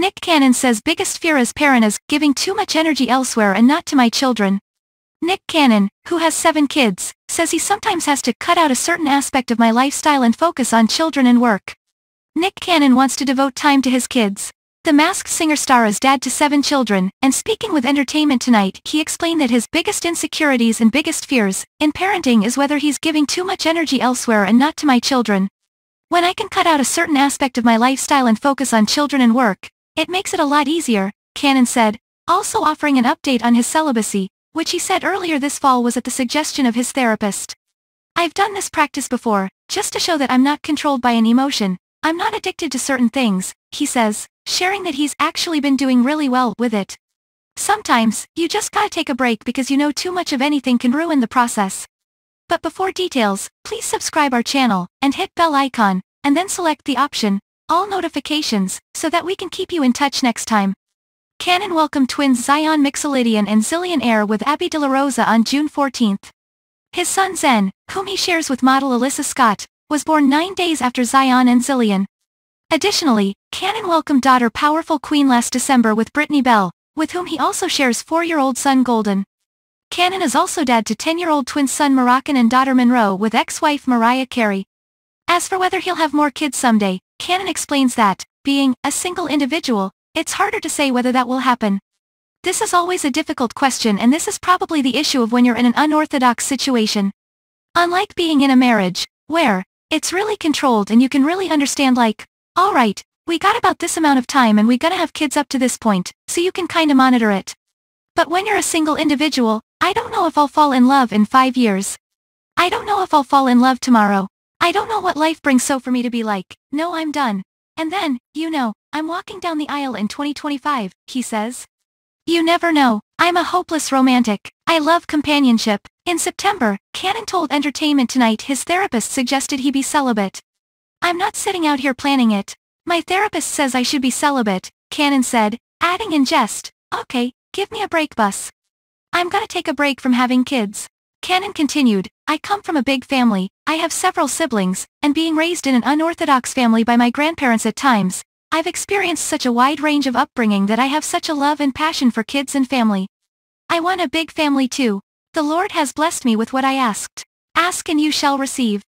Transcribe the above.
Nick Cannon says biggest fear as parent is giving too much energy elsewhere and not to my children. Nick Cannon, who has 7 kids, says he sometimes has to cut out a certain aspect of my lifestyle and focus on children and work. Nick Cannon wants to devote time to his kids. The Masked Singer star is dad to 7 children, and speaking with Entertainment Tonight, he explained that his biggest insecurities and biggest fears in parenting is whether he's giving too much energy elsewhere and not to my children. When I can cut out a certain aspect of my lifestyle and focus on children and work, it makes it a lot easier, Cannon said, also offering an update on his celibacy, which he said earlier this fall was at the suggestion of his therapist. I've done this practice before, just to show that I'm not controlled by an emotion, I'm not addicted to certain things, he says, sharing that he's actually been doing really well with it. Sometimes, you just gotta take a break because you know too much of anything can ruin the process. But before details, please subscribe our channel, and hit bell icon, and then select the option, all notifications, so that we can keep you in touch next time. Cannon welcomed twins Zion Mixolydian and Zillion Air with Abby De La Rosa on June 14th. His son Zen, whom he shares with model Alyssa Scott, was born 9 days after Zion and Zillion. Additionally, Cannon welcomed daughter Powerful Queen last December with Brittany Bell, with whom he also shares 4-year-old son Golden. Cannon is also dad to 10-year-old twin son Moroccan and daughter Monroe with ex-wife Mariah Carey. As for whether he'll have more kids someday, Cannon explains that, being a single individual, it's harder to say whether that will happen. This is always a difficult question, and this is probably the issue of when you're in an unorthodox situation. Unlike being in a marriage, where it's really controlled and you can really understand like, alright, we got about this amount of time and we gonna have kids up to this point, so you can kinda monitor it. But when you're a single individual, I don't know if I'll fall in love in 5 years. I don't know if I'll fall in love tomorrow. I don't know what life brings, so for me to be like, no, I'm done. And then, I'm walking down the aisle in 2025, he says. You never know, I'm a hopeless romantic, I love companionship. In September, Cannon told Entertainment Tonight his therapist suggested he be celibate. I'm not sitting out here planning it. My therapist says I should be celibate, Cannon said, adding in jest, okay, give me a break, bus. I'm gonna take a break from having kids. Cannon continued, I come from a big family, I have several siblings, and being raised in an unorthodox family by my grandparents at times, I've experienced such a wide range of upbringing that I have such a love and passion for kids and family. I want a big family too. The Lord has blessed me with what I asked. Ask and you shall receive.